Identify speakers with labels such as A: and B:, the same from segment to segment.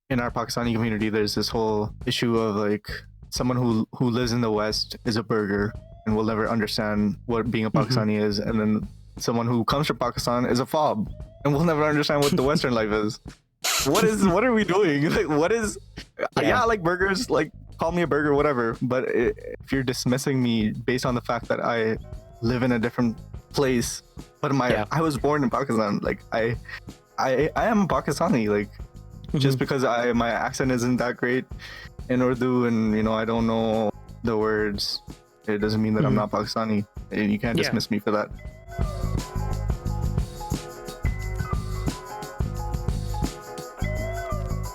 A: in our Pakistani community, there's this whole issue of like someone who lives in the West is a burger and will never understand what being a Pakistani is, and then someone who comes from Pakistan is a fob and will never understand what the Western life is. What are we doing? Like, what is? Yeah, I like burgers. Like, call me a burger, whatever. But if you're dismissing me based on the fact that I live in a different place, but I was born in Pakistan. Like, I am Pakistani. Like, just because my accent isn't that great in Urdu, and I don't know the words, it doesn't mean that I'm not Pakistani, and you can't dismiss me for that.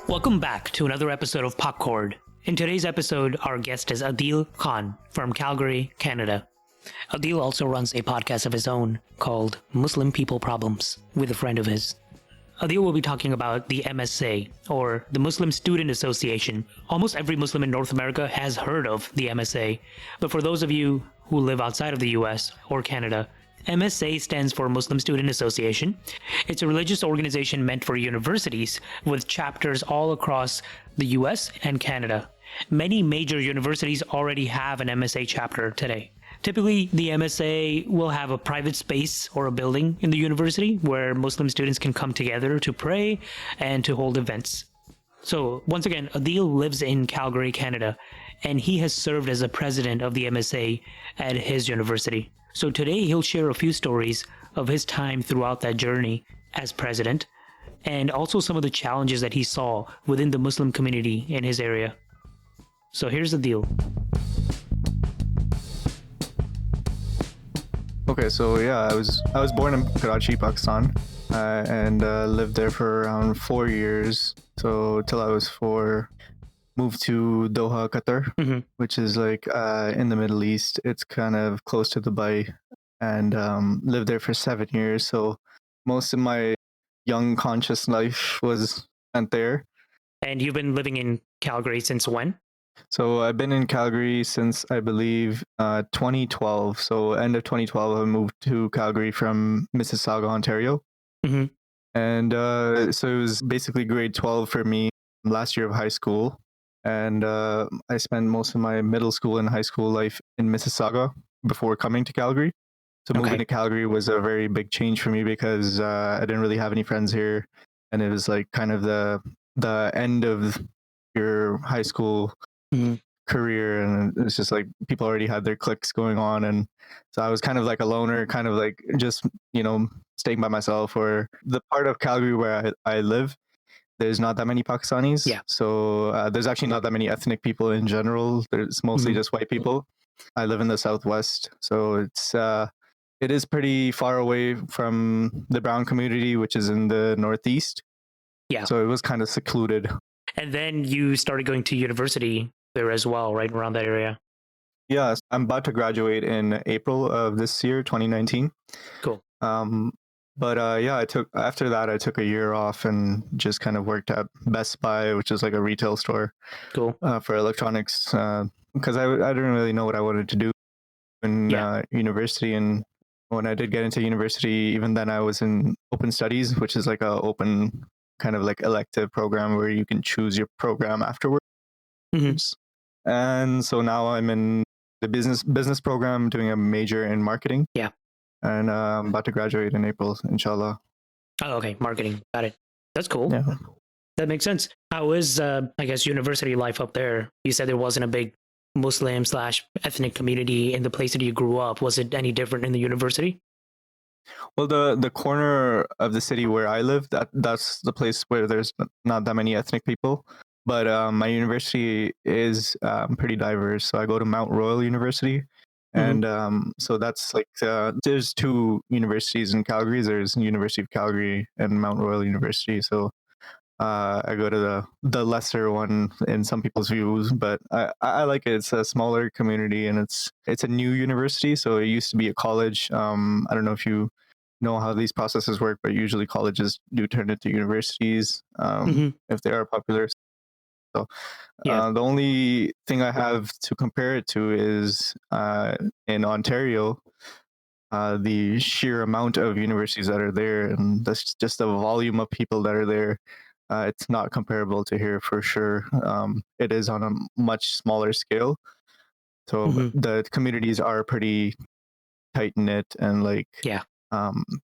B: Welcome back to another episode of Popcord. In today's episode, our guest is Adeel Khan from Calgary, Canada. Adeel also runs a podcast of his own called Muslim People Problems with a friend of his. Adeel will be talking about the MSA, or the Muslim Student Association. Almost every Muslim in North America has heard of the MSA, but for those of you who live outside of the US or Canada, MSA stands for Muslim Student Association. It's a religious organization meant for universities with chapters all across the US and Canada. Many major universities already have an MSA chapter today. Typically, the MSA will have a private space or a building in the university where Muslim students can come together to pray and to hold events. So, once again, Adeel lives in Calgary, Canada, and he has served as the president of the MSA at his university. So today he'll share a few stories of his time throughout that journey as president, and also some of the challenges that he saw within the Muslim community in his area. So here's the deal.
A: Okay, so yeah, I was born in Karachi, Pakistan, and lived there for around 4 years. So till I was 4, moved to Doha, Qatar, which is like in the Middle East. It's kind of close to Dubai, and lived there for 7 years. So most of my young conscious life was spent there.
B: And you've been living in Calgary since when?
A: So I've been in Calgary since, I believe, 2012. So end of 2012, I moved to Calgary from Mississauga, Ontario. And so it was basically grade 12 for me, last year of high school. And I spent most of my middle school and high school life in Mississauga before coming to Calgary. So moving to Calgary was a very big change for me because I didn't really have any friends here. And it was like kind of the end of your high school career, and it's just like people already had their cliques going on, and so I was kind of like a loner, kind of like just staying by myself. Or the part of Calgary where I live, there's not that many Pakistanis, so there's actually not that many ethnic people in general. There's mostly just white people. I live in the southwest, so it is pretty far away from the brown community, which is in the northeast. So it was kind of secluded.
B: And then you started going to university there as well, right around that area.
A: Yeah, I'm about to graduate in April of this year, 2019.
B: Cool.
A: But I took a year off and just kind of worked at Best Buy, which is like a retail store.
B: Cool.
A: For electronics, because I didn't really know what I wanted to do in university. And when I did get into university, even then I was in open studies, which is like a open kind of like elective program where you can choose your program afterwards. And so now I'm in the business program, doing a major in marketing. And I'm about to graduate in April, inshallah.
B: Oh, okay. Marketing. Got it. That's cool.
A: Yeah.
B: That makes sense. How is, I guess, university life up there? You said there wasn't a big Muslim/ethnic community in the place that you grew up. Was it any different in the university?
A: Well, the corner of the city where I live, that's the place where there's not that many ethnic people. But my university is pretty diverse. So I go to Mount Royal University. And so that's like, there's 2 universities in Calgary. There's University of Calgary and Mount Royal University. So I go to the lesser one in some people's views, but I like it. It's a smaller community, and it's a new university. So it used to be a college. I don't know if you know how these processes work, but usually colleges do turn into universities if they are popular. So the only thing I have to compare it to is in Ontario, the sheer amount of universities that are there, and that's just the volume of people that are there. It's not comparable to here for sure. It is on a much smaller scale. So
B: Hmm.
A: the communities are pretty tight knit, and like
B: Yeah.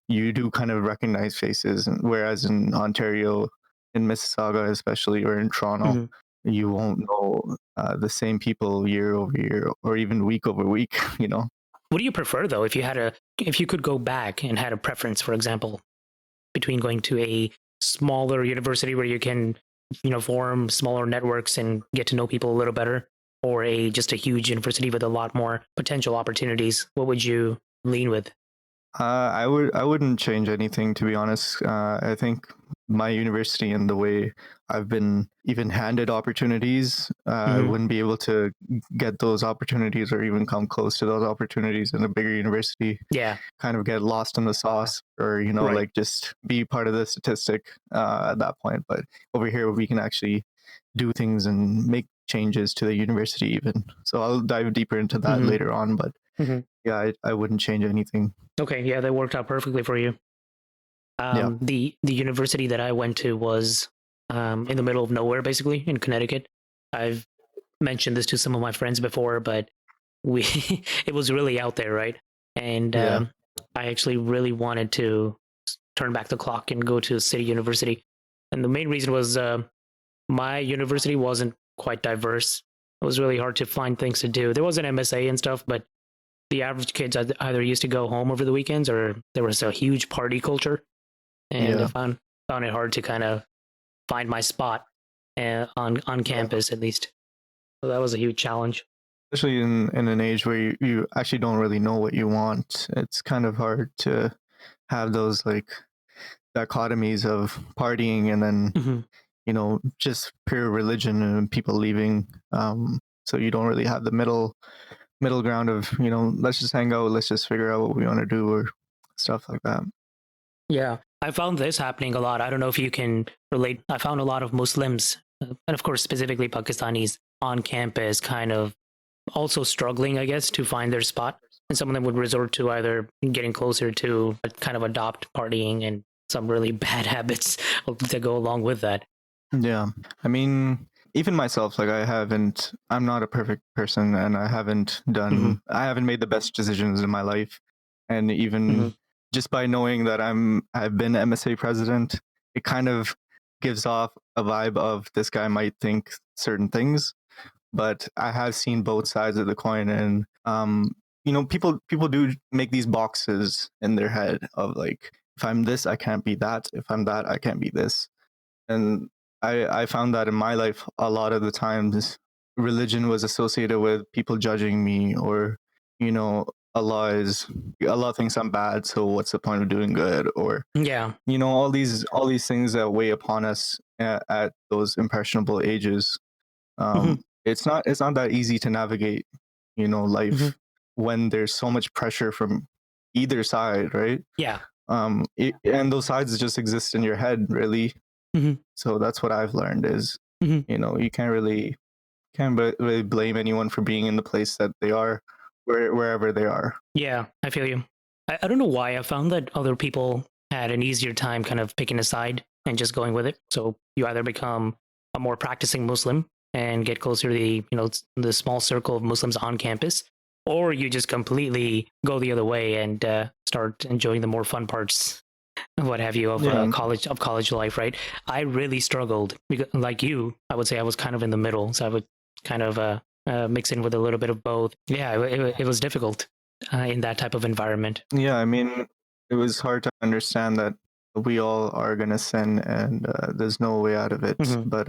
A: you do kind of recognize faces. And whereas in Ontario, in Mississauga especially, or in Toronto,
B: Hmm.
A: you won't know the same people year over year, or even week over week. You know.
B: What do you prefer though? If you could go back and had a preference, for example, between going to a smaller university where you can, form smaller networks and get to know people a little better, or just a huge university with a lot more potential opportunities, what would you lean with?
A: I wouldn't change anything, to be honest. I think my university and the way I've been even handed opportunities, I
B: Hmm.
A: wouldn't be able to get those opportunities or even come close to those opportunities in a bigger university.
B: Yeah.
A: Kind of get lost in the sauce, or
B: Right.
A: like just be part of the statistic at that point. But over here, we can actually do things and make changes to the university even. So I'll dive deeper into that
B: Hmm.
A: later on. But
B: Hmm.
A: yeah, I wouldn't change anything.
B: Okay. Yeah, that worked out perfectly for you.
A: Yeah.
B: The university that I went to was in the middle of nowhere, basically in Connecticut. I've mentioned this to some of my friends before, but we it was really out there, right? And
A: Yeah.
B: I actually really wanted to turn back the clock and go to City University. And the main reason was my university wasn't quite diverse. It was really hard to find things to do. There was an MSA and stuff, but the average kids either used to go home over the weekends or there was a huge party culture, and I
A: Yeah.
B: found it hard to kind of find my spot on campus at least. So that was a huge challenge.
A: Especially in an age where you actually don't really know what you want. It's kind of hard to have those like dichotomies of partying and then,
B: Hmm.
A: just pure religion and people leaving. So you don't really have the middle ground of, let's just hang out, let's just figure out what we want to do or stuff like that.
B: Yeah, I found this happening a lot. I don't know if you can relate. I found a lot of Muslims, and of course, specifically Pakistanis, on campus, kind of also struggling, I guess, to find their spot. And some of them would resort to either getting closer to kind of adopt partying and some really bad habits that go along with that.
A: Yeah. I mean, even myself, like I'm not a perfect person, and
B: Hmm.
A: I haven't made the best decisions in my life. And
B: Hmm.
A: even just by knowing that I've been MSA president, it kind of gives off a vibe of this guy might think certain things, but I have seen both sides of the coin. And, people do make these boxes in their head of like, if I'm this, I can't be that. If I'm that, I can't be this. And I found that in my life a lot of the times religion was associated with people judging me, or you know Allah thinks I'm bad, so what's the point of doing good, or
B: Yeah.
A: all these things that weigh upon us at those impressionable ages.
B: Hmm.
A: It's not that easy to navigate
B: Hmm.
A: life when there's so much pressure from either side, right?
B: Yeah.
A: And those sides just exist in your head, really.
B: Hmm.
A: So that's what I've learned is,
B: Hmm.
A: you can't really blame anyone for being in the place that they are, wherever they are.
B: Yeah, I feel you. I don't know why I found that other people had an easier time kind of picking a side and just going with it. So you either become a more practicing Muslim and get closer to the small circle of Muslims on campus, or you just completely go the other way and start enjoying the more fun parts, what have you, of
A: Yeah,
B: college life. Right? I really struggled because, like you, I would say I was kind of in the middle, so I would kind of mix in with a little bit of both. Yeah, it was difficult in that type of environment.
A: yeah. I mean, it was hard to understand that we all are gonna sin, and there's no way out of it.
B: Hmm.
A: But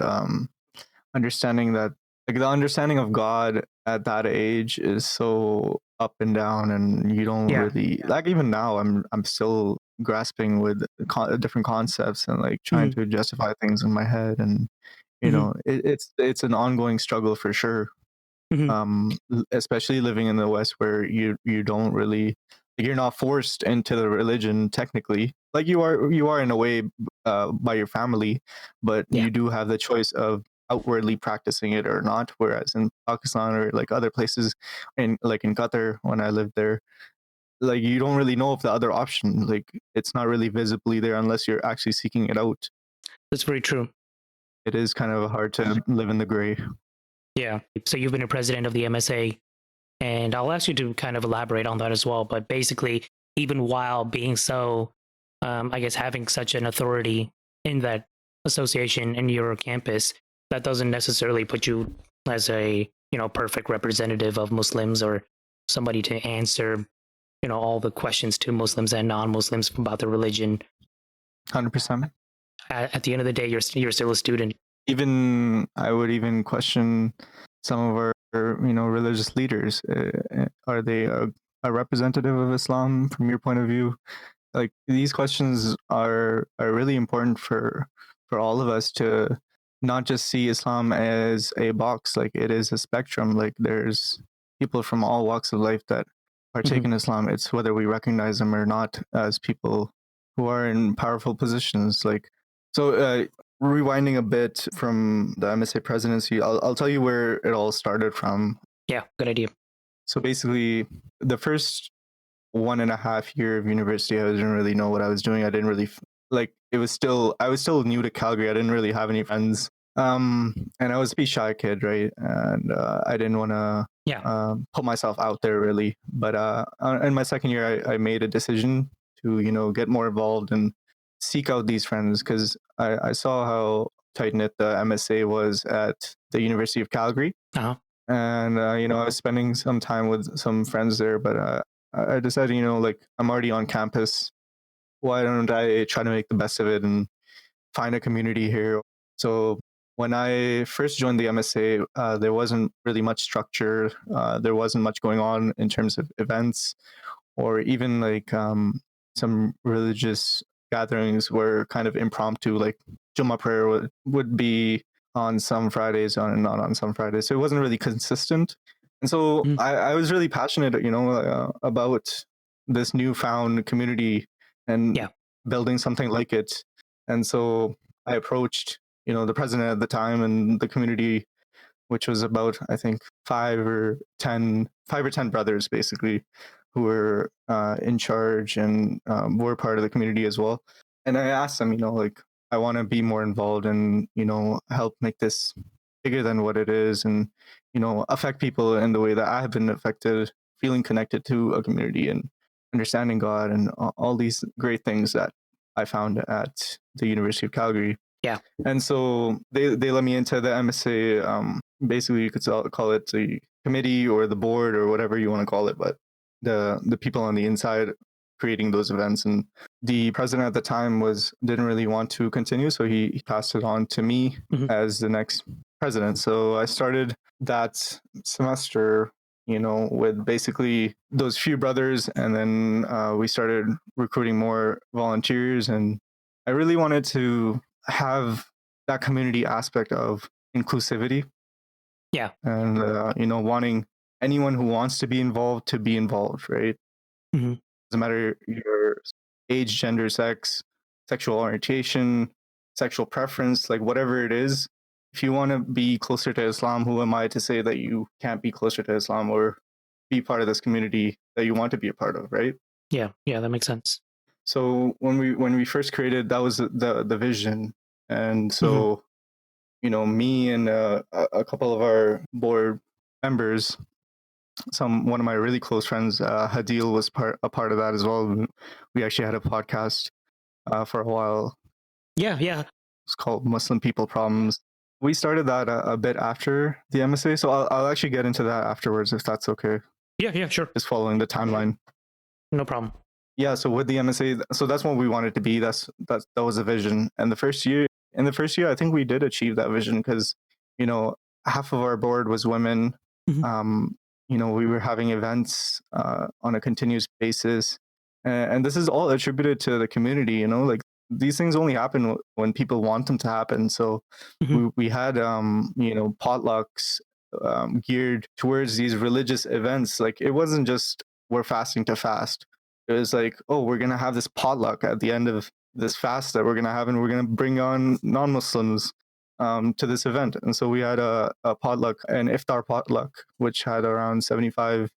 A: understanding that, like, the understanding of God at that age is so up and down, and you don't
B: Yeah.
A: really like. Even now, I'm still grasping with different concepts and like trying
B: Hmm.
A: to justify things in my head, and
B: Hmm.
A: it's an ongoing struggle for sure.
B: Hmm.
A: Especially living in the West, where you don't really, you're not forced into the religion technically. Like you are in a way by your family, but
B: Yeah.
A: you do have the choice of outwardly practicing it or not. Whereas in Pakistan or like other places, in Qatar when I lived there, like you don't really know of the other option. Like it's not really visibly there unless you're actually seeking it out.
B: That's very true.
A: it is kind of hard to live in the gray.
B: Yeah. So you've been a president of the MSA, and I'll ask you to kind of elaborate on that as well. But basically, even while being so, I guess, having such an authority in that association in your campus, that doesn't necessarily put you as a, perfect representative of Muslims or somebody to answer, all the questions to Muslims and non-Muslims about the religion.
A: 100%.
B: At the end of the day, you're still a student.
A: Even I would even question some of our religious leaders. Are they a representative of Islam from your point of view? Like, these questions are really important for all of us to not just see Islam as a box. Like, it is a spectrum. Like, there's people from all walks of life that partake in Islam. It's whether we recognize them or not as people who are in powerful positions. Like, so rewinding a bit from the MSA presidency, I'll tell you where it all started from.
B: Yeah, good idea.
A: So basically, the first 1.5 year of university, I didn't really know what I was doing. I didn't really I was still new to Calgary. I didn't really have any friends. And I was a pretty shy kid, right? And I didn't want to put myself out there really. But in my second year, I made a decision to get more involved and seek out these friends, because I saw how tight knit the MSA was at the University of Calgary.
B: Uh-huh.
A: And I was spending some time with some friends there, but I decided, like, I'm already on campus. Why don't I try to make the best of it and find a community here? So when I first joined the MSA, there wasn't really much structure. There wasn't much going on in terms of events, or even like some religious gatherings were kind of impromptu. Like Jummah prayer would be on some Fridays and not on some Fridays. So it wasn't really consistent. And so I was really passionate, about this newfound community and building something like it. And so I approached, the president at the time and the community, which was about, I think, 5 or 10 brothers basically, who were in charge and were part of the community as well. And I asked them, like, I want to be more involved and, help make this bigger than what it is, and, affect people in the way that I have been affected, feeling connected to a community and understanding God and all these great things that I found at the University of Calgary.
B: Yeah.
A: And so they let me into the MSA. Basically, you could call it the committee or the board or whatever you want to call it, but the people on the inside creating those events. And the president at the time didn't really want to continue, so he passed it on to me as the next president. So I started that semester, with basically those few brothers, and then we started recruiting more volunteers. And I really wanted to have that community aspect of inclusivity.
B: Yeah.
A: And, wanting anyone who wants to be involved, right? Doesn't matter your age, gender, sex, sexual orientation, sexual preference, like whatever it is. If you want to be closer to Islam, who am I to say that you can't be closer to Islam or be part of this community that you want to be a part of, right?
B: Yeah, that makes sense.
A: So when we first created, that was the vision. And so, me and a couple of our board members, one of my really close friends, Adeel, was a part of that as well. We actually had a podcast for a while.
B: Yeah.
A: It's called Muslim People Problems. We started that a bit after the MSA, so I'll actually get into that afterwards if that's okay.
B: Yeah, sure.
A: Just following the timeline.
B: No problem.
A: Yeah, so with the MSA, so that's what we wanted to be. That was a vision. And in the first year, I think we did achieve that vision, because, half of our board was women. We were having events on a continuous basis. And this is all attributed to the community, like these things only happen when people want them to happen. So we had, potlucks geared towards these religious events. Like, it wasn't just we're fasting to fast. It was like, oh, we're going to have this potluck at the end of this fast that we're going to have, and we're going to bring on non-Muslims to this event. And so we had a potluck, an iftar potluck, which had around 75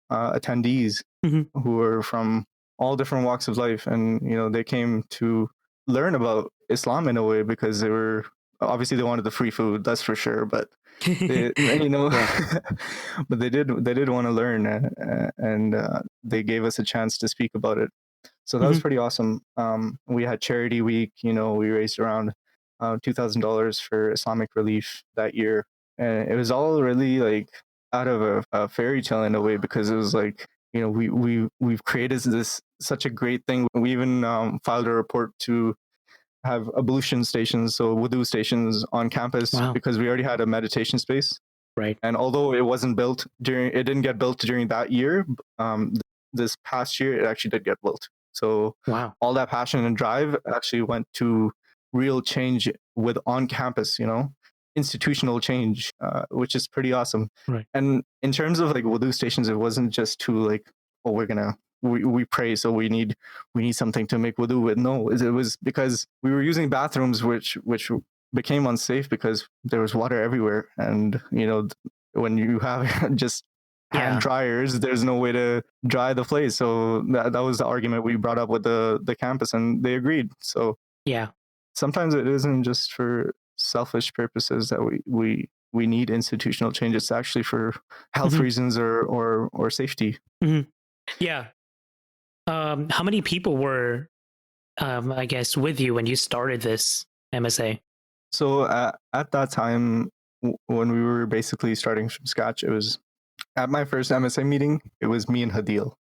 A: attendees who were from all different walks of life. And, they came to learn about Islam in a way, because they were Obviously, they wanted the free food, that's for sure. But they, you know, but they did want to learn, and they gave us a chance to speak about it. So that was pretty awesome. We had charity week. You know, we raised around $2,000 for Islamic relief that year, and it was all really like out of a fairy tale in a way, because it was like, you know, we've created this such a great thing. We even filed a report to have ablution stations, so wudu stations on campus,
B: Wow.
A: because we already had a meditation space.
B: Right.
A: And although it didn't get built during that year. This past year, it actually did get built. So
B: Wow.
A: all that passion and drive actually went to real change with on campus, you know, institutional change, which is pretty awesome.
B: Right.
A: And in terms of like wudu stations, it wasn't just to like, oh, we pray, so we need something to make wudu with. No, it was because we were using bathrooms which became unsafe because there was water everywhere, and you know, when you have just hand dryers, there's no way to dry the place. So that was the argument we brought up with the campus, and they agreed. So
B: yeah,
A: sometimes it isn't just for selfish purposes that we need institutional change. It's actually for health reasons or safety.
B: Yeah. How many people were, I guess, with you when you started this MSA?
A: So at that time, when we were basically starting from scratch, it was at my first MSA meeting. It was me and Adeel.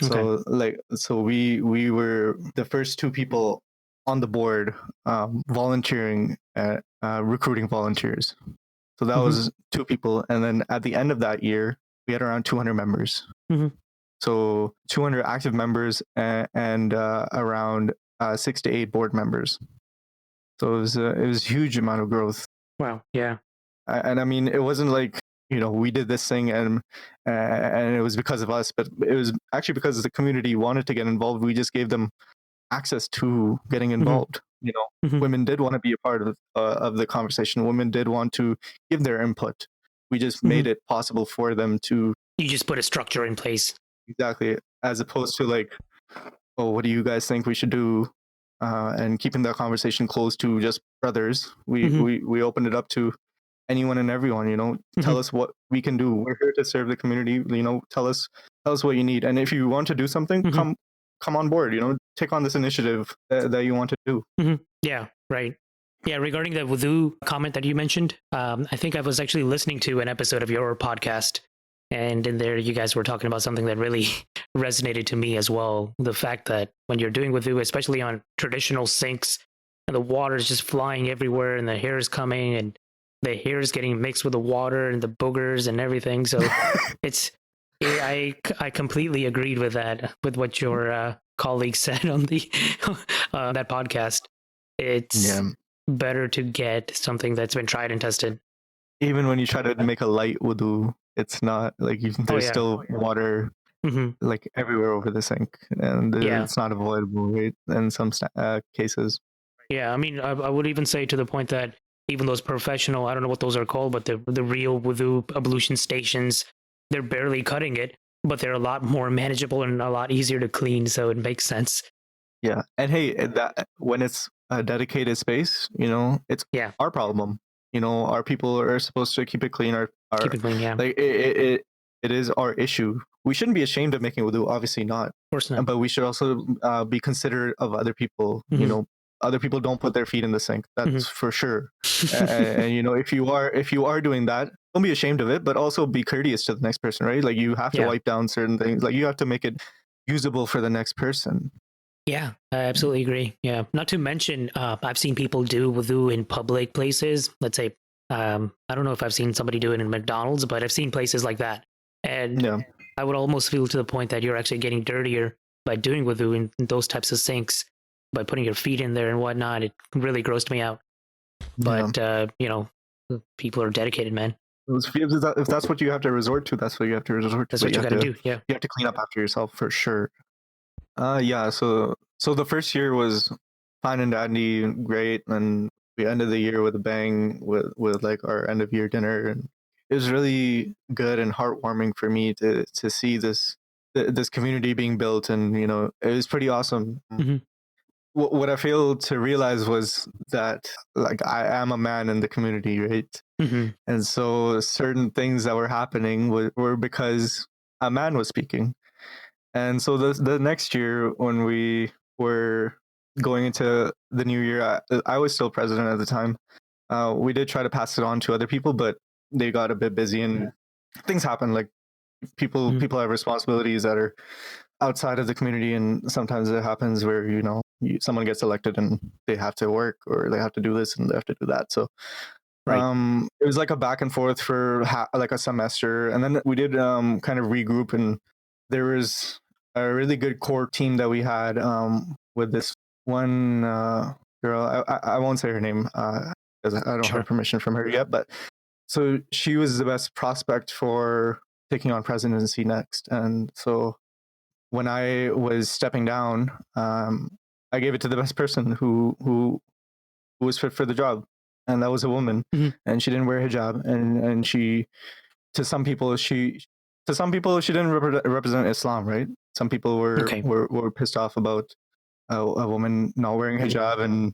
A: So we were the first two people on the board volunteering at recruiting volunteers. So that was two people, and then at the end of that year, we had around 200 members. So 200 active members and around 6 to 8 board members. So it was a huge amount of growth.
B: Wow. Yeah.
A: And I mean, it wasn't like, you know, we did this thing and it was because of us, but it was actually because the community wanted to get involved. We just gave them access to getting involved. You know, women did want to be a part of the conversation. Women did want to give their input. We just made it possible for them to.
B: You just put a structure in place.
A: Exactly, as opposed to like, oh, what do you guys think we should do? And keeping that conversation close to just brothers. We opened it up to anyone and everyone. You know, tell us what we can do. We're here to serve the community. You know, tell us what you need, and if you want to do something, come on board. You know, take on this initiative that you want to do.
B: Yeah, right. Yeah, regarding the wudu comment that you mentioned, I think I was actually listening to an episode of your podcast, and in there you guys were talking about something that really resonated to me as well. The fact that when you're doing wudu, especially on traditional sinks, and the water is just flying everywhere, and the hair is coming, and the hair is getting mixed with the water and the boogers and everything. So I completely agreed with that, with what your colleague said on the that podcast. It's better to get something that's been tried and tested.
A: Even when you try to make a light wudu, it's not like there's still water like everywhere over the sink, and it's not avoidable, right? In some cases.
B: Yeah, I mean, I would even say to the point that even those professional, I don't know what those are called, but the real wudu ablution stations, they're barely cutting it, but they're a lot more manageable and a lot easier to clean. So it makes sense.
A: Yeah, and hey, that when it's a dedicated space, you know, it's our problem. You know, our people are supposed to keep it clean.
B: Keep it clean, yeah.
A: Like it is our issue. We shouldn't be ashamed of making wudu, obviously not.
B: Of course not.
A: But we should also be considerate of other people. You know, other people don't put their feet in the sink. That's for sure. And you know, if you are doing that, don't be ashamed of it, but also be courteous to the next person, right? Like you have to wipe down certain things. Like you have to make it usable for the next person.
B: Yeah, I absolutely agree. Yeah, not to mention, I've seen people do wudu in public places. Let's say, I don't know if I've seen somebody do it in McDonald's, but I've seen places like that. And I would almost feel to the point that you're actually getting dirtier by doing wudu in those types of sinks, by putting your feet in there and whatnot. It really grossed me out. But, you know, people are dedicated, man.
A: If that's what you have to resort to, that's what you have to resort to.
B: That's what you got to do. Yeah.
A: You have to clean up after yourself for sure. So the first year was fine and dandy, great, and we ended the year with a bang with like our end of year dinner, and it was really good and heartwarming for me to see this community being built, and you know, it was pretty awesome. what I failed to realize was that like I am a man in the community, right?
B: Mm-hmm.
A: And so certain things that were happening were because a man was speaking. And so the next year when we were going into the new year, I was still president at the time. We did try to pass it on to other people, but they got a bit busy and things happen. Like people have responsibilities that are outside of the community, and sometimes it happens where someone gets elected and they have to work or they have to do this and they have to do that. So
B: Right.
A: it was like a back and forth for like a semester, and then we did kind of regroup, and there was a really good core team that we had with this one girl. I won't say her name because I don't
B: Sure.
A: have permission from her yet, but so she was the best prospect for taking on presidency next. And so when I was stepping down, I gave it to the best person who was fit for the job, and that was a woman,
B: Mm-hmm.
A: and she didn't wear hijab, and she to some people she didn't represent Islam, right? Some people
B: Okay.
A: were pissed off about a woman not wearing hijab and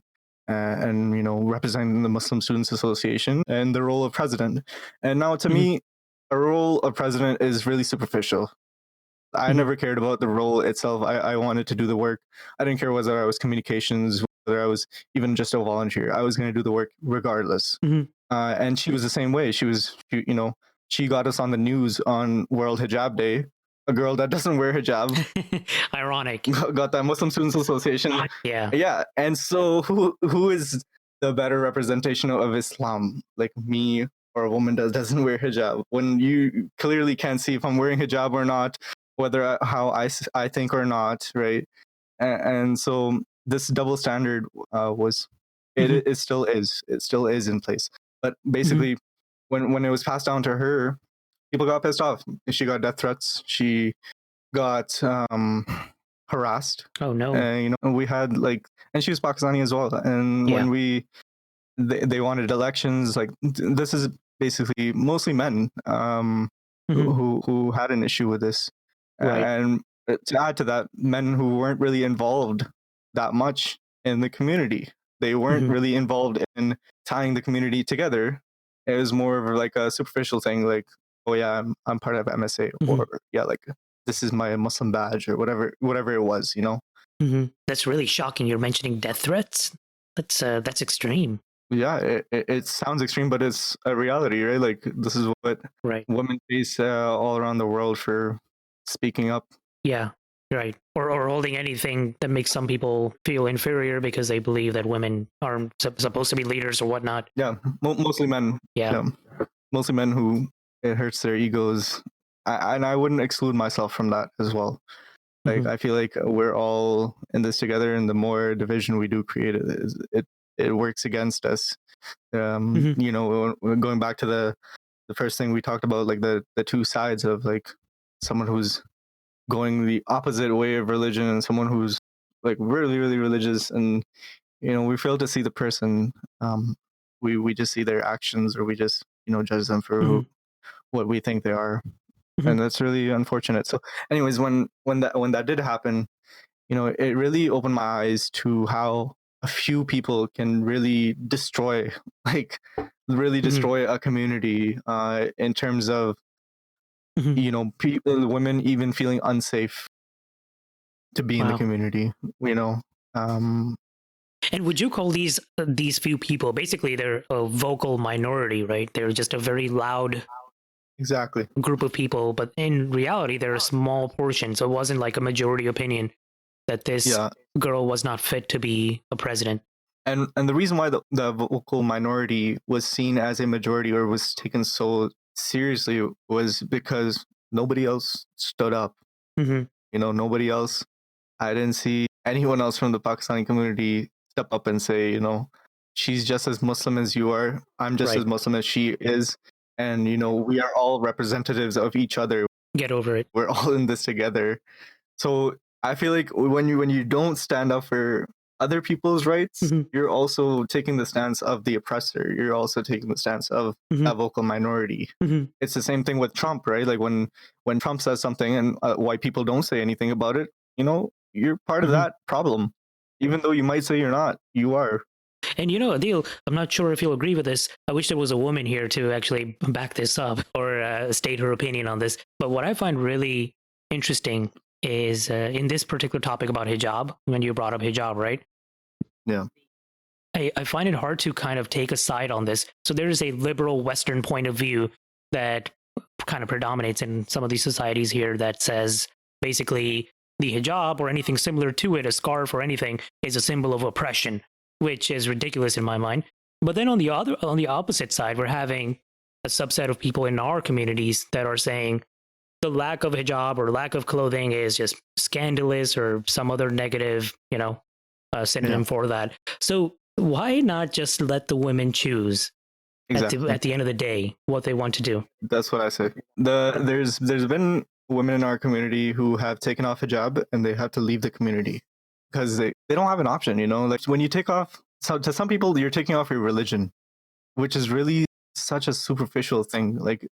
A: representing the Muslim Students Association and the role of president. And now to
B: Mm-hmm.
A: me, a role of president is really superficial. I
B: Mm-hmm.
A: never cared about the role itself. I wanted to do the work. I didn't care whether I was communications, whether I was even just a volunteer. I was going to do the work regardless.
B: Mm-hmm.
A: And she was the same way. She got us on the news on World Hijab Day. A girl that doesn't wear hijab
B: Ironic.
A: got that Muslim Students Association.
B: Yeah.
A: Yeah. And so who is the better representation of Islam? Like me or a woman that doesn't wear hijab? When you clearly can't see if I'm wearing hijab or not, whether how I think or not, right? And so this double standard was
B: Mm-hmm.
A: it still is in place. But
B: Mm-hmm.
A: basically, when it was passed down to her, people got pissed off. She got death threats. She got harassed.
B: Oh no.
A: And we had like, and she was Pakistani as well. And
B: Yeah.
A: when they wanted elections, like this is basically mostly men
B: Mm-hmm.
A: who had an issue with this.
B: Right.
A: And to add to that, men who weren't really involved that much in the community. They weren't
B: Mm-hmm.
A: really involved in tying the community together. It was more of like a superficial thing, like, oh yeah, I'm part of MSA,
B: Mm-hmm.
A: or yeah, like this is my Muslim badge, or whatever it was,
B: Mm-hmm. That's really shocking. You're mentioning death threats. That's extreme.
A: Yeah, it sounds extreme, but it's a reality, right? Like this is what
B: Right.
A: women face all around the world for speaking up.
B: Yeah. Right. Or holding anything that makes some people feel inferior because they believe that women are supposed to be leaders or whatnot.
A: Yeah, mostly men.
B: Yeah.
A: Mostly men who it hurts their egos, and I wouldn't exclude myself from that as well. Like
B: Mm-hmm.
A: I feel like we're all in this together, and the more division we do create, it works against us.
B: Mm-hmm.
A: Going back to the first thing we talked about, like the two sides of like someone who's going the opposite way of religion and someone who's like really really religious, and we fail to see the person. We just see their actions, or we just judge them for
B: Mm-hmm.
A: what we think they are,
B: Mm-hmm.
A: and that's really unfortunate. So anyways, when that did happen, it really opened my eyes to how a few people can really destroy like really
B: Mm-hmm.
A: destroy a community in terms of
B: Mm-hmm.
A: people, women even feeling unsafe to be in the
B: Wow.
A: community. Um
B: And would you call these few people basically they're a vocal minority, right? They're just a very loud
A: exactly.
B: group of people, but in reality they're a small portion. So it wasn't like a majority opinion that this
A: Yeah.
B: girl was not fit to be a president.
A: And the reason why the vocal minority was seen as a majority or was taken so seriously was because nobody else stood up.
B: Mm-hmm.
A: Nobody else. I didn't see anyone else from the Pakistani community step up and say, she's just as Muslim as you are. I'm just as
B: Right.
A: Muslim as she is. And, we are all representatives of each other.
B: Get over it.
A: We're all in this together. So I feel like when you don't stand up for other people's rights,
B: Mm-hmm.
A: you're also taking the stance of the oppressor. You're also taking the stance of
B: Mm-hmm.
A: that vocal minority.
B: Mm-hmm.
A: It's the same thing with Trump, right? Like when Trump says something and white people don't say anything about it, you're part of
B: Mm-hmm.
A: that problem. Even though you might say you're not, you are.
B: And Adeel, I'm not sure if you'll agree with this. I wish there was a woman here to actually back this up or state her opinion on this. But what I find really interesting is in this particular topic about hijab, when you brought up hijab, right?
A: Yeah.
B: I find it hard to kind of take a side on this. So there is a liberal Western point of view that kind of predominates in some of these societies here that says basically the hijab or anything similar to it, a scarf or anything, is a symbol of oppression, which is ridiculous in my mind. But then on the opposite side, we're having a subset of people in our communities that are saying the lack of hijab or lack of clothing is just scandalous or some other negative, synonym for that. So why not just let the women choose at the end of the day what they want to do?
A: That's what I say. There's been women in our community who have taken off hijab and they have to leave the community because they don't have an option. Like when you take off, so to some people you're taking off your religion, which is really such a superficial thing. Like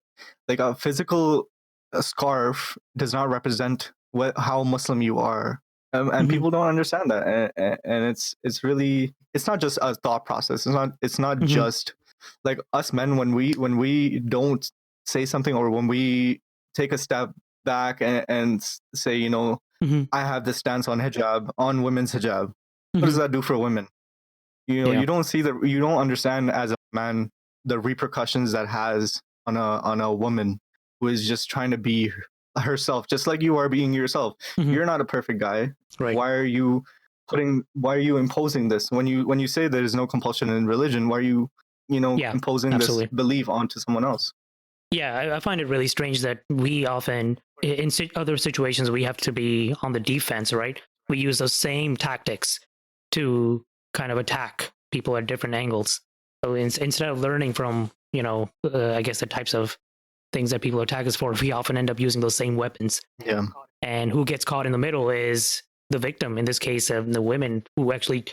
A: a physical scarf does not represent how Muslim you are. And people don't understand that, and it's really, it's not just a thought process. It's not just like us men when we don't say something, or when we take a step back and say, I have this stance on hijab, on women's hijab. What does that do for women? You don't see you don't understand as a man the repercussions that has on a woman who is just trying to be herself, just like you are being yourself. You're not a perfect guy.
B: Right.
A: Why are you imposing this when you say there is no compulsion in religion? Why are you imposing
B: absolutely.
A: this belief onto someone else?
B: Yeah, I find it really strange that we often, in other situations, we have to be on the defense, right? We use those same tactics to kind of attack people at different angles. So instead of learning from, I guess the types of things that people attack us for, we often end up using those same weapons.
A: Yeah.
B: And who gets caught in the middle is the victim, in this case, the women who actually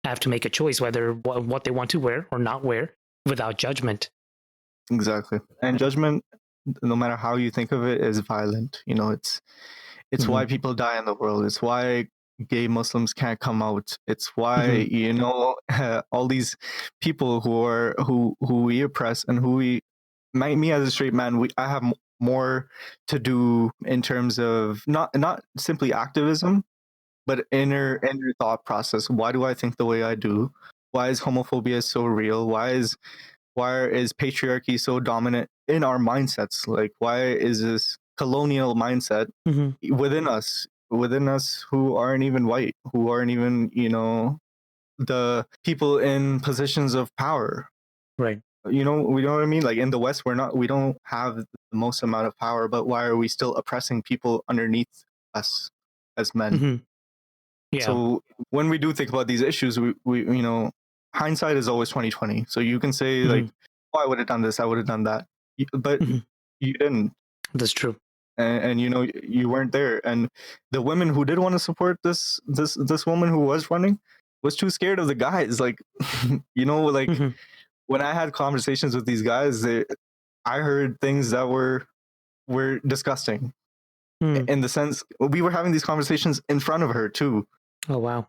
B: have to make a choice whether what they want to wear or not wear without judgment.
A: Exactly. And judgment, no matter how you think of it, is violent. It's why people die in the world. It's why gay Muslims can't come out. It's why all these people who we oppress and who me as a straight man, I have more to do in terms of not simply activism, but inner thought process. Why do I think the way I do? Why is homophobia so real? Why is patriarchy so dominant in our mindsets? Like, why is this colonial mindset within us who aren't even white, who aren't even, the people in positions of power?
B: Right.
A: We know what I mean? Like in the West, we don't have the most amount of power, but why are we still oppressing people underneath us as men?
B: Yeah.
A: So when we do think about these issues, we hindsight is always 2020. So you can say like, oh, I would have done this, I would have done that, but you didn't.
B: That's true.
A: And you weren't there. And the women who did want to support this woman who was running was too scared of the guys. Like, like when I had conversations with these guys, I heard things that were disgusting. In the sense, we were having these conversations in front of her too.
B: Oh wow!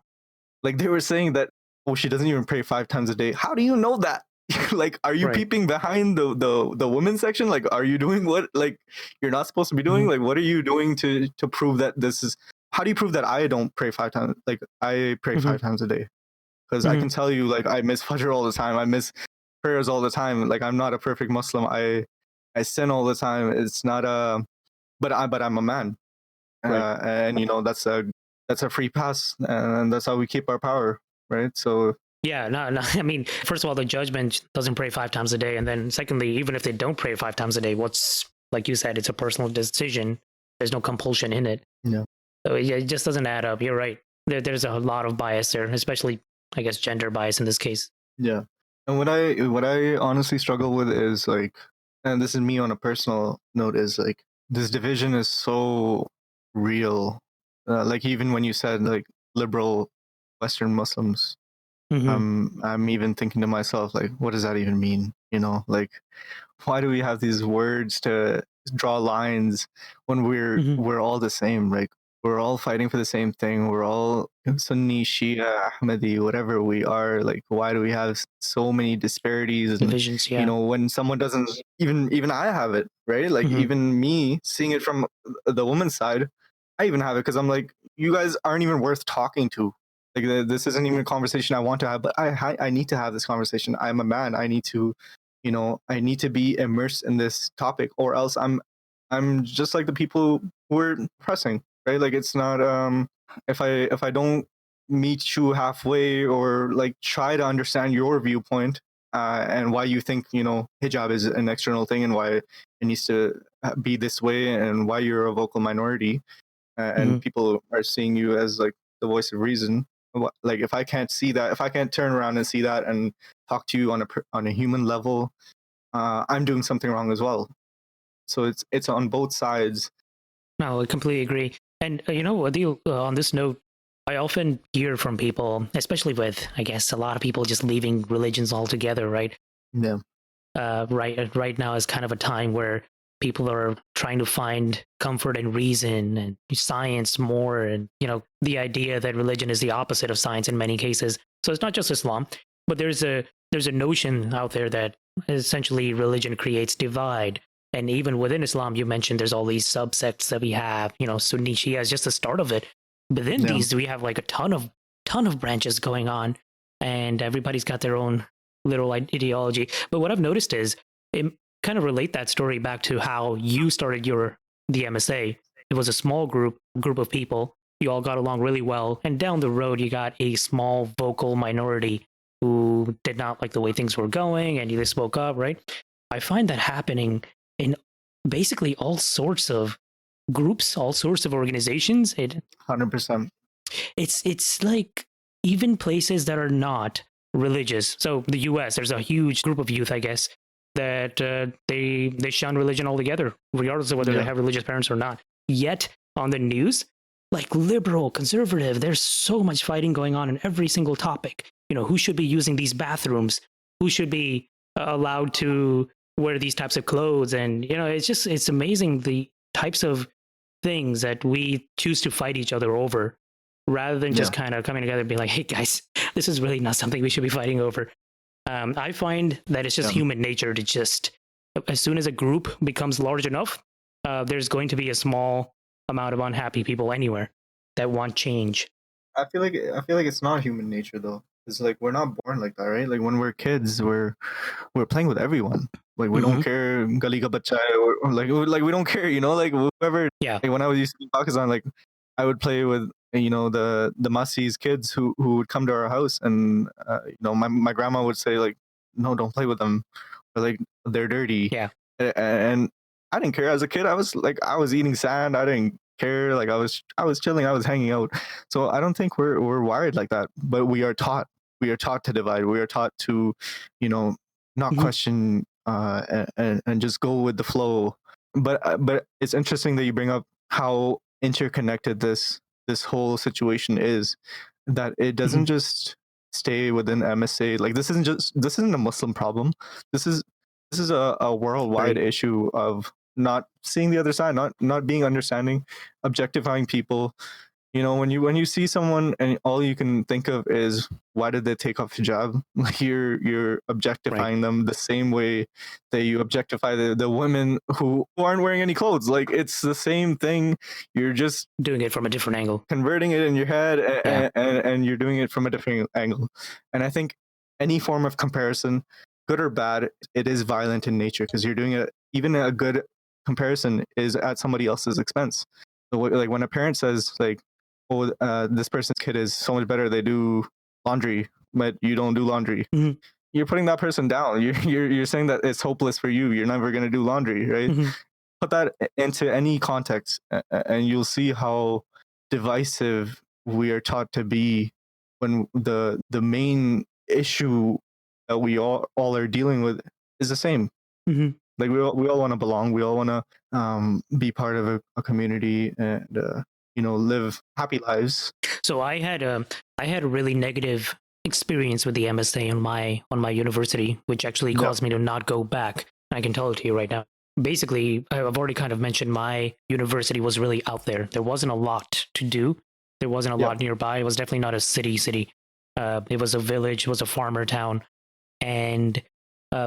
A: Like they were saying that, oh, she doesn't even pray 5 times a day. How do you know that? Like, are you peeping behind the women's section? Like, are you doing what like you're not supposed to be doing? Like, what are you doing to prove that this is? How do you prove that I don't pray 5 times? Like, I pray 5 times a day, because I can tell you, like, I miss Fajr all the time. I miss prayers all the time. Like, I'm not a perfect Muslim. I sin all the time. It's not but I'm a man, and that's a free pass, and that's how we keep our power, right? So
B: yeah, no. I mean, first of all, the judgment doesn't pray 5 times a day, and then secondly, even if they don't pray 5 times a day, what's, like you said, it's a personal decision. There's no compulsion in it.
A: Yeah.
B: So it just doesn't add up. You're right. There's a lot of bias there, especially, I guess, gender bias in this case.
A: Yeah. And what I honestly struggle with is like, and this is me on a personal note, is like this division is so real. Like even when you said like liberal Western Muslims, I'm even thinking to myself, like, what does that even mean? Like, why do we have these words to draw lines when we're all the same? Like, we're all fighting for the same thing. We're all Sunni, Shia, Ahmadi, whatever we are. Like, why do we have so many disparities? And
B: Divisions, yeah.
A: when someone doesn't, even I have it, right? Like, even me seeing it from the woman's side, I even have it because I'm like, you guys aren't even worth talking to. Like, this isn't even a conversation I want to have, but I need to have this conversation. I'm a man. I need to, I need to be immersed in this topic, or else I'm just like the people who are pressing, right? Like, it's not if I don't meet you halfway or like try to understand your viewpoint, and why you think hijab is an external thing and why it needs to be this way and why you're a vocal minority, and people are seeing you as like the voice of reason. Like, if I can't see that, if I can't turn around and see that and talk to you on a human level, I'm doing something wrong as well. So it's on both sides.
B: No, I completely agree. And Adeel, on this note, I often hear from people, especially with, I guess, a lot of people just leaving religions altogether, right?
A: Yeah.
B: Right now is kind of a time where people are trying to find comfort in reason and science more, and the idea that religion is the opposite of science in many cases. So it's not just Islam, but there's a notion out there that essentially religion creates divide. And even within Islam, you mentioned there's all these subsects that we have. Sunni Shia is just the start of it. Within these, we have like a ton of branches going on, and everybody's got their own little ideology. But what I've noticed is it kind of relate that story back to how you started the MSA. It was a small group of people. You all got along really well, and down the road, you got a small vocal minority who did not like the way things were going, and they spoke up. Right? I find that happening in basically all sorts of groups, all sorts of organizations.
A: 100%.
B: It's like even places that are not religious. So the U.S., there's a huge group of youth, I guess, that they shun religion altogether, regardless of whether they have religious parents or not. Yet on the news, like liberal, conservative, there's so much fighting going on in every single topic. Who should be using these bathrooms? Who should be allowed to wear these types of clothes? And it's amazing the types of things that we choose to fight each other over, rather than just kind of coming together and being like, hey guys, this is really not something we should be fighting over. I find that it's just human nature to just, as soon as a group becomes large enough, there's going to be a small amount of unhappy people anywhere that want change.
A: I feel like it's not human nature though. It's like we're not born like that, right? Like when we're kids, we're playing with everyone. Like we don't care, gali ka bacha hai, or like we don't care, like whoever.
B: Yeah.
A: Like when I was used to be in Pakistan, like I would play with the Masi's kids who would come to our house, and my grandma would say like, no, don't play with them, or like they're dirty.
B: Yeah.
A: And I didn't care as a kid. I was eating sand. I didn't care. Like I was chilling. I was hanging out. So I don't think we're wired like that. But we are taught to divide. We are taught to, not question and just go with the flow. But it's interesting that you bring up how interconnected this whole situation is. That it doesn't just stay within MSA. Like this isn't a Muslim problem. This is a worldwide issue of not seeing the other side, not being understanding, objectifying people. When you see someone and all you can think of is why did they take off hijab? Like you're objectifying them the same way that you objectify the women who aren't wearing any clothes. Like it's the same thing. You're just
B: doing it from a different angle,
A: converting it in your head, and you're doing it from a different angle. And I think any form of comparison, good or bad, it is violent in nature because you're doing it. Even a good comparison is at somebody else's expense. So like when a parent says like, oh, this person's kid is so much better, they do laundry, but you don't do laundry. You're putting that person down. You're saying that it's hopeless for you. You're never going to do laundry, right? Put that into any context, and you'll see how divisive we are taught to be when the main issue that we all are dealing with is the same. Like we all want to belong. We all want to be part of a community and live happy lives.
B: So I had a really negative experience with the MSA on my university, which actually caused me to not go back. I can tell it to you right now. basically, I've already kind of mentioned my university was really out there. There wasn't a lot to do. There wasn't a lot nearby. It was definitely not a city. It was a village. It was a farmer town, and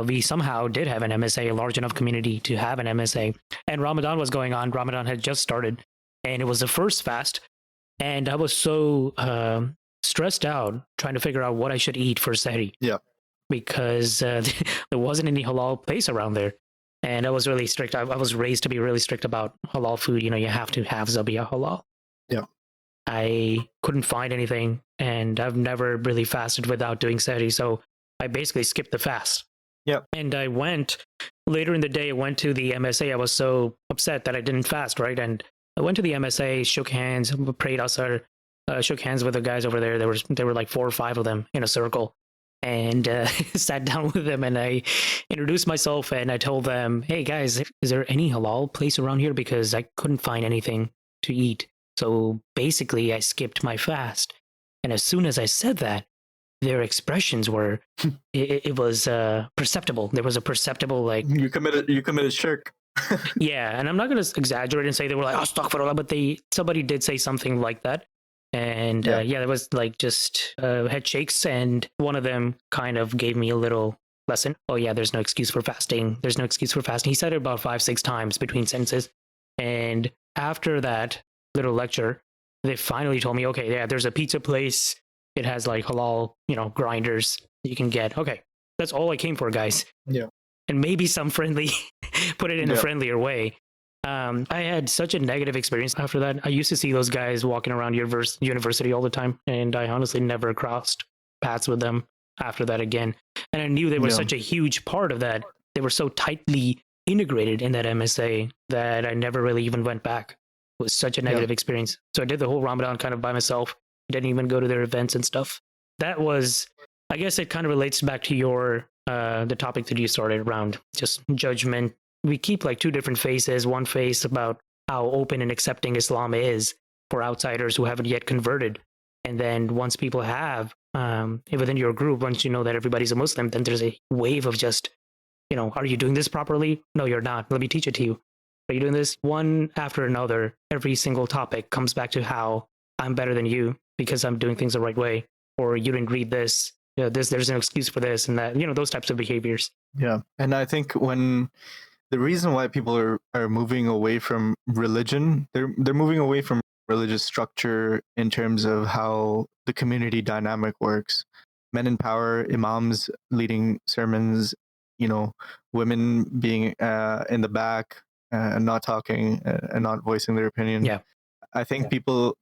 B: we somehow did have an MSA, a large enough community to have an MSA. And Ramadan was going on. Ramadan had just started, and it was the first fast. And I was so stressed out trying to figure out what I should eat for Sehri.
A: Yeah.
B: Because there wasn't any halal place around there. And I was really strict. I was raised to be really strict about halal food. You know, you have to have Zabiya halal.
A: Yeah.
B: I couldn't find anything, and I've never really fasted without doing Sehri. So I basically skipped the fast.
A: Yeah.
B: And I went later in the day, I went to the MSA. I was so upset that I didn't fast, right? And I went to the MSA, shook hands, prayed asar, shook hands with the guys over there. There were like 4 or 5 of them in a circle, and sat down with them, and I introduced myself, and I told them, "Hey guys, is there any halal place around here? Because I couldn't find anything to eat." So basically, I skipped my fast. And as soon as I said that, their expressions were, it was perceptible. There was a perceptible, like,
A: you committed shirk.
B: yeah. And I'm not going to exaggerate and say they were like, astaghfirullah, but somebody did say something like that. And yeah, it was like just head shakes. And one of them kind of gave me a little lesson. Oh yeah, there's no excuse for fasting. There's no excuse for fasting. He said it about 5-6 times between sentences. And after that little lecture, they finally told me, okay, yeah, there's a pizza place. It has like halal, grinders you can get. Okay, that's all I came for, guys.
A: Yeah.
B: And maybe some friendly, put it in a friendlier way. I had such a negative experience after that. I used to see those guys walking around university all the time, and I honestly never crossed paths with them after that again. And I knew they were such a huge part of that. They were so tightly integrated in that MSA that I never really even went back. It was such a negative experience. So I did the whole Ramadan kind of by myself. Didn't even go to their events and stuff. That was, I guess it kind of relates back to your, the topic that you started around, just judgment. We keep like 2 different faces. One face about how open and accepting Islam is for outsiders who haven't yet converted. And then once people have, within your group, once you know that everybody's a Muslim, then there's a wave of just, are you doing this properly? No, you're not. Let me teach it to you. Are you doing this? One after another, every single topic comes back to how I'm better than you because I'm doing things the right way, or you didn't read this. There's an excuse for this and that. Those types of behaviors.
A: Yeah, and I think when the reason why people are moving away from religion, they're moving away from religious structure in terms of how the community dynamic works. Men in power, imams leading sermons, women being in the back and not talking and not voicing their opinion.
B: Yeah,
A: I think people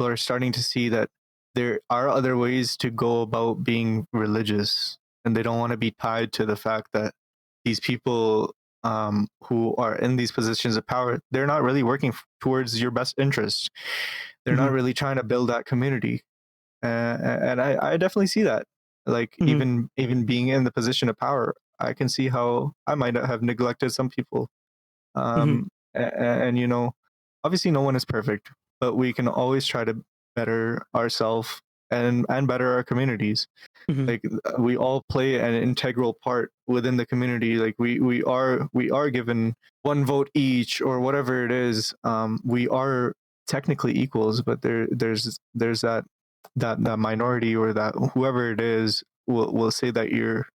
A: are starting to see that there are other ways to go about being religious, and they don't want to be tied to the fact that these people who are in these positions of power, they're not really working towards your best interest. They're not really trying to build that community. And I definitely see that. Like even being in the position of power, I can see how I might have neglected some people. And obviously no one is perfect, but we can always try to better ourselves and better our communities. Like we all play an integral part within the community. Like we are given 1 vote each or whatever it is. We are technically equals, but there's that minority, or that whoever it is will say that you're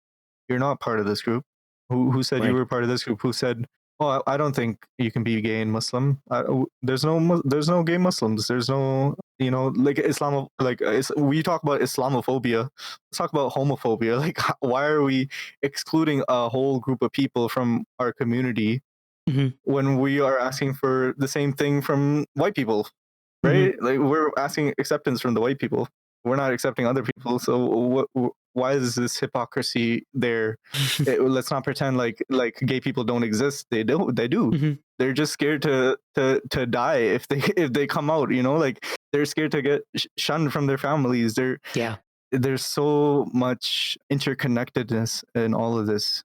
A: not part of this group. Who said you were part of this group? Who said, "Oh, I don't think you can be gay and Muslim." There's no gay Muslims. There's no, like Islam. Like we talk about Islamophobia. Let's talk about homophobia. Like, why are we excluding a whole group of people from our community when we are asking for the same thing from white people? Right? Like we're asking acceptance from the white people. We're not accepting other people. So why is this hypocrisy there? Let's not pretend like gay people don't exist. They do. They do. They're just scared to die if they come out. Like they're scared to get shunned from their families. There's so much interconnectedness in all of this,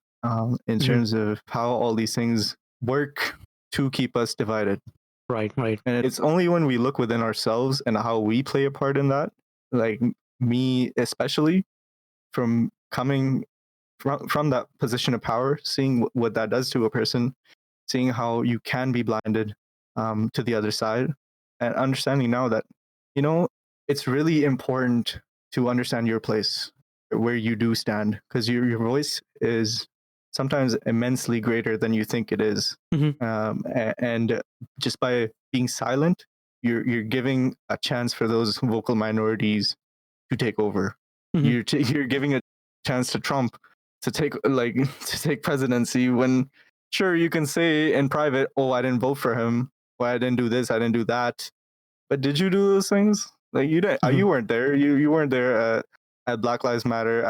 A: in terms of how all these things work to keep us divided.
B: Right.
A: And it's only when we look within ourselves and how we play a part in that, like me especially, from coming from that position of power, seeing what that does to a person, seeing how you can be blinded to the other side, and understanding now that, you know, it's really important to understand your place, where you do stand, because your voice is sometimes immensely greater than you think it is. And just by being silent, you're giving a chance for those vocal minorities to take over. You're giving a chance to Trump to take to take presidency, when sure you can say in private, oh, I didn't vote for him, or I didn't do this, I didn't do that, but did you do those things? Like you didn't. You weren't there. You weren't there at Black Lives Matter,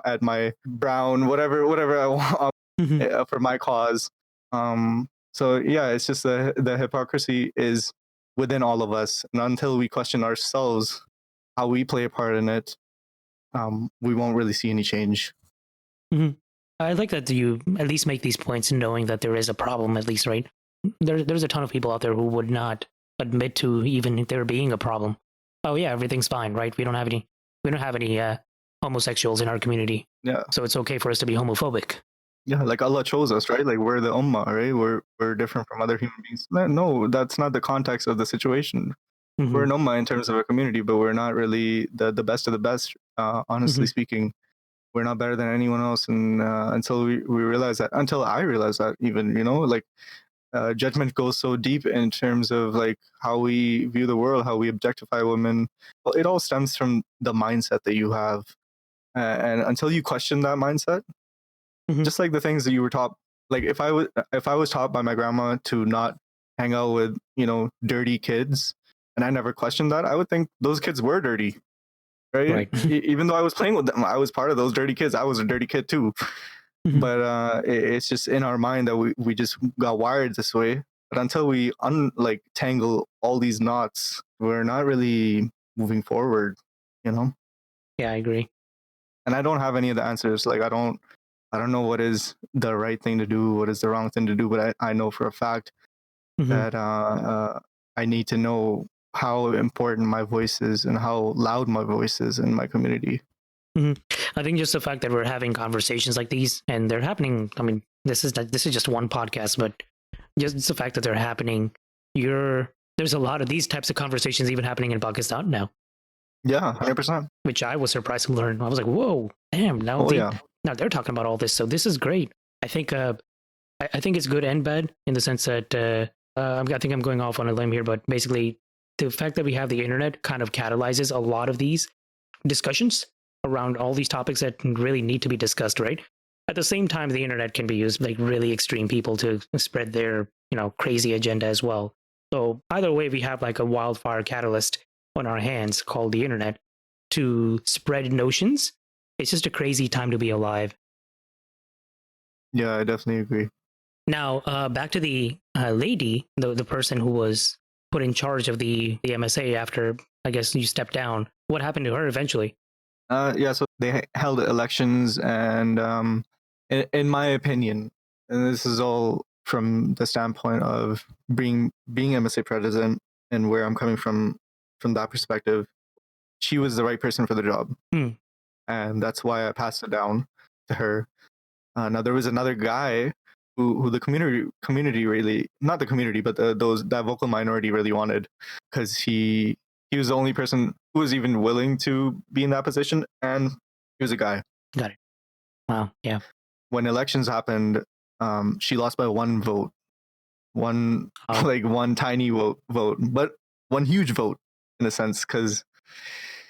A: at my brown whatever I want for my cause. So yeah, it's just the hypocrisy is within all of us, and until we question ourselves how we play a part in it, we won't really see any change.
B: I like that you at least make these points knowing that there is a problem, at least, right? There's a ton of people out there who would not admit to even there being a problem. Oh yeah, everything's fine, right? We don't have any homosexuals in our community.
A: Yeah.
B: So it's okay for us to be homophobic.
A: Yeah, like Allah chose us, right? Like we're the ummah, right? We're different from other human beings. No, that's not the context of the situation. We're an ummah in terms of a community, but we're not really the best of the best. Honestly speaking, we're not better than anyone else. And until we realize that, until I realize that, even, you know, like judgment goes so deep in terms of like how we view the world, how we objectify women. Well, it all stems from the mindset that you have, and until you question that mindset, just like the things that you were taught. Like if I was taught by my grandma to not hang out with, you know, dirty kids, and I never questioned that, I would think those kids were dirty, right? Even though I was playing with them, I was part of those dirty kids. I was a dirty kid too. But it's just in our mind that we just got wired this way. But until we tangle all these knots, we're not really moving forward, you know?
B: Yeah, I agree.
A: And I don't have any of the answers. Like I don't know what is the right thing to do, what is the wrong thing to do, but I know for a fact that I need to know how important my voice is and how loud my voice is in my community.
B: I think just the fact that we're having conversations like these and they're happening. I mean, this is just one podcast, but just the fact that they're happening, there's a lot of these types of conversations even happening in Pakistan now.
A: Yeah, 100%.
B: Which I was surprised to learn. I was like, whoa, damn! Now they're talking about all this, so this is great. I think I think it's good and bad in the sense that I think I'm going off on a limb here, but basically the fact that we have the internet kind of catalyzes a lot of these discussions around all these topics that really need to be discussed, right? At the same time, the internet can be used like really extreme people to spread their, you know, crazy agenda as well. So either way, we have like a wildfire catalyst on our hands called the internet to spread notions. It's just a crazy time to be alive.
A: Yeah, I definitely agree.
B: Now, back to the lady, the person who was put in charge of the MSA after, I guess, you stepped down. What happened to her eventually?
A: Yeah, so they held elections, and in my opinion, and this is all from the standpoint of being MSA president and where I'm coming from that perspective, she was the right person for the job, and that's why I passed it down to her. Now there was another guy who the community really, not the community, but that vocal minority really wanted, because he was the only person who was even willing to be in that position, and he was a guy.
B: Got it. Wow. Yeah.
A: When elections happened, she lost by one vote, one tiny vote, but one huge vote in a sense, because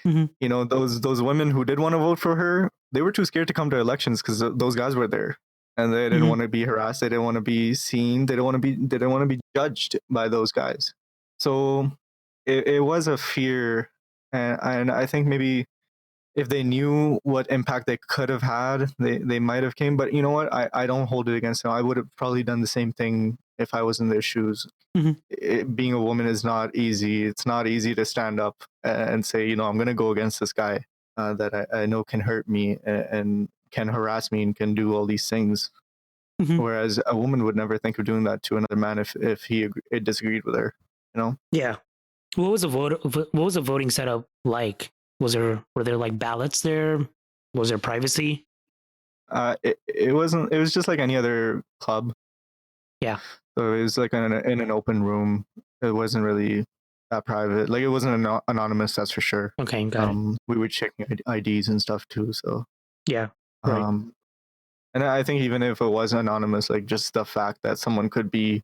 A: you know, those women who did want to vote for her, they were too scared to come to elections because those guys were there, and they didn't want to be harassed. They didn't want to be seen. They didn't want to be judged by those guys. So it was a fear, and I think maybe if they knew what impact they could have had, they might have came. But you know what? I don't hold it against them. I would have probably done the same thing if I was in their shoes. Being a woman is not easy. It's not easy to stand up and say, you know, I'm going to go against this guy that I know can hurt me and can harass me and can do all these things. Whereas a woman would never think of doing that to another man if he disagreed with her, you know?
B: Yeah. What was the voting setup like? Were there like ballots there? Was there privacy?
A: It wasn't. It was just like any other club.
B: Yeah.
A: So it was like in an open room. It wasn't really that private. Like it wasn't anonymous, that's for sure.
B: Okay, got it.
A: We were checking IDs and stuff too. So
B: Yeah, right.
A: And I think even if it was anonymous, like just the fact that someone could be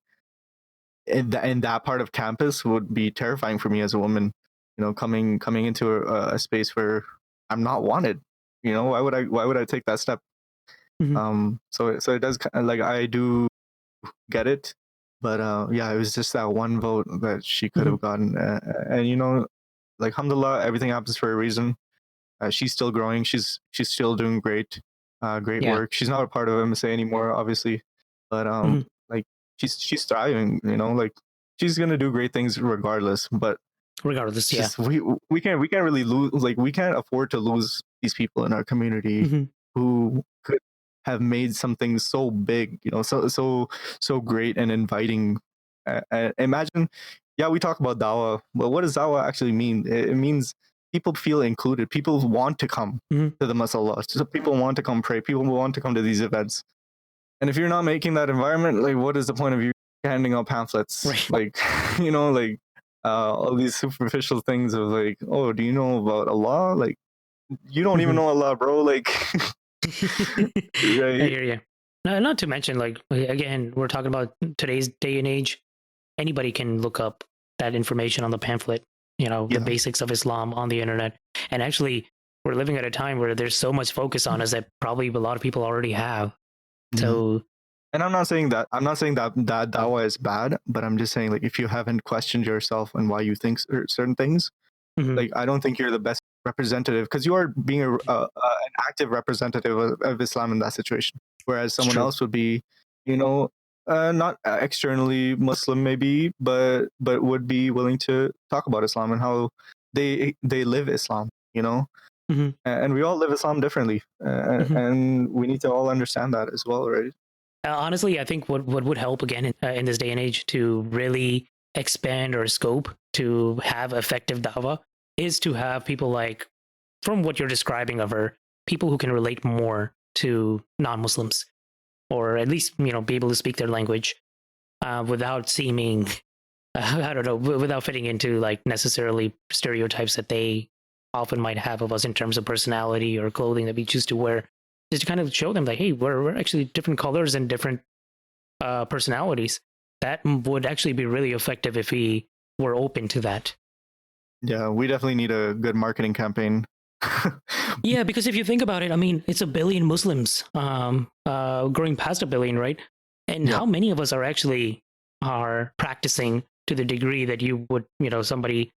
A: in that part of campus would be terrifying for me as a woman. You know, coming into a space where I'm not wanted. You know, why would I take that step?
B: Mm-hmm.
A: So it does like I do get it, but yeah, it was just that one vote that she could
B: Mm-hmm.
A: have gotten, and you know, like alhamdulillah, everything happens for a reason. She's still growing. She's still doing great
B: Yeah.
A: work. She's not a part of MSA anymore, obviously, but
B: Mm-hmm.
A: like she's thriving. You know, like she's gonna do great things regardless. But
B: Regardless,
A: it's
B: yeah.
A: just we can't really lose. Like we can't afford to lose these people in our community
B: Mm-hmm.
A: who could have made something so big. You know, so great and inviting. Imagine, yeah, we talk about dawa, but what does dawa actually mean? It means people feel included. People want to come
B: Mm-hmm.
A: to the masala. So people want to come pray. People want to come to these events. And if you're not making that environment, like, what is the point of you handing out pamphlets?
B: Right.
A: Like, you know, like all these superficial things of like, oh, do you know about Allah? Like, you don't even
B: Mm-hmm.
A: know Allah, bro. Like,
B: I
A: right?
B: hear you. No, not to mention, like, again, we're talking about today's day and age. Anybody can look up that information on the pamphlet, the
A: Yeah.
B: basics of Islam on the internet. And actually, we're living at a time where there's so much focus on us that probably a lot of people already have.
A: Mhm.
B: So,
A: And I'm not saying that dawah is bad, but I'm just saying like if you haven't questioned yourself and why you think certain things,
B: mhm,
A: like I don't think you're the best representative because you are being an active representative of Islam in that situation, whereas
B: it's
A: someone
B: true.
A: else would be, you know, not externally Muslim maybe, but would be willing to talk about Islam and how they live Islam, you know,
B: Hmm.
A: and we all live Islam differently,
B: Hmm.
A: and we need to all understand that as well, right?
B: Honestly, I think what would help again in this day and age to really expand our scope to have effective dawah is to have people like, from what you're describing of her, people who can relate more to non-Muslims, or at least be able to speak their language without seeming I don't know, without fitting into like necessarily stereotypes that they often might have of us in terms of personality or clothing that we choose to wear. Just to kind of show them like, hey, we're actually different colors and different personalities. That would actually be really effective if we were open to that.
A: Yeah, we definitely need a good marketing campaign.
B: Yeah, because if you think about it, I mean, it's a billion Muslims, growing past a billion, right? And
A: Yeah.
B: how many of us are practicing to the degree that you would, somebody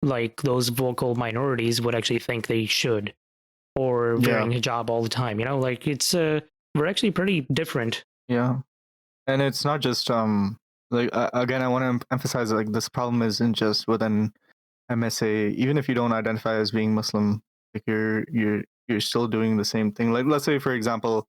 B: like those vocal minorities would actually think they should, or
A: Yeah.
B: wearing hijab all the time? Like it's we're actually pretty different.
A: Yeah. And it's not just like again I want to emphasize like this problem isn't just within MSA. Even if you don't identify as being Muslim, like you're still doing the same thing. Like let's say for example,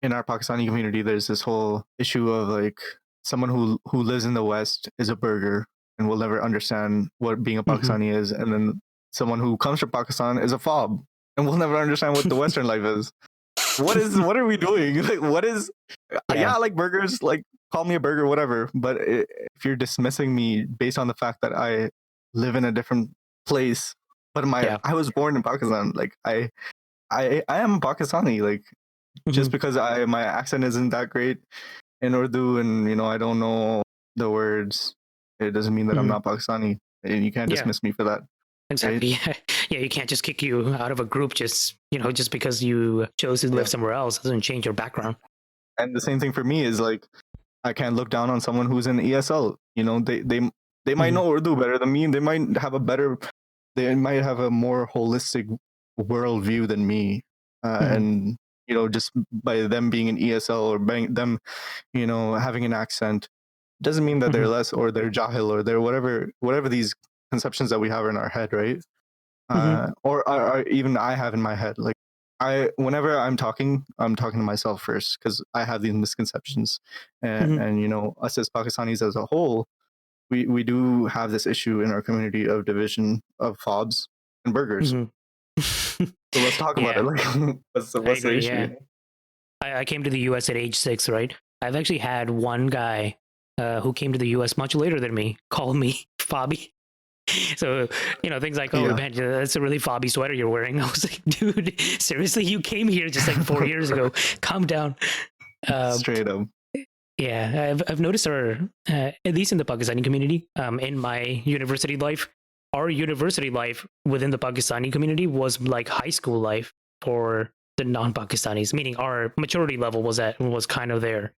A: in our Pakistani community, there's this whole issue of like someone who lives in the West is a burger and will never understand what being a
B: Hmm.
A: Pakistani is, and then someone who comes from Pakistan is a fob and will never understand what the Western life is. What are we doing? Like what is
B: Yeah,
A: yeah, I like burgers, like call me a burger, whatever. But if you're dismissing me based on the fact that I live in a different place, but
B: yeah.
A: I was born in Pakistan, like I am Pakistani, like just
B: Hmm.
A: because my accent isn't that great in Urdu and you know I don't know the words, it doesn't mean that I'm
B: Hmm.
A: not Pakistani, and you can't
B: Yeah,
A: dismiss me for that, right?
B: exactly. Yeah, yeah. You can't just kick you out of a group just because you chose to live
A: Yeah,
B: somewhere else. It doesn't change your background.
A: and the same thing for me is like I can't look down on someone who's in ESL. You know, they might
B: Hmm.
A: know Urdu better than me. They might have a more holistic worldview than me.
B: Hmm.
A: And you know, just by them being in ESL or by them, you know, having an accent doesn't mean that they're
B: Hmm.
A: less or they're jahil or they're whatever these conceptions that we have in our head, right?
B: Hmm.
A: Or even I have in my head. Like whenever I'm talking to myself first because I have these misconceptions,
B: Hmm.
A: and you know, us as Pakistanis as a whole, we do have this issue in our community of division of fobs and burgers.
B: Hmm.
A: So let's talk about it.
B: Yeah,
A: Like,
B: I
A: what's the
B: agree.
A: issue? You
B: Yeah,
A: know?
B: I came to the U.S. at age 6, right? I've actually had one guy who came to the US much later than me, called me Fabi. So, things like, oh,
A: Yeah,
B: man, that's a really fobby sweater you're wearing. I was like, dude, seriously, you came here just like 4 years ago. Calm down. Uh,
A: straight up.
B: yeah, I've noticed at least in the Pakistani community, in my university life, our university life within the Pakistani community was like high school life for the non-Pakistanis, meaning our maturity level was kind of there,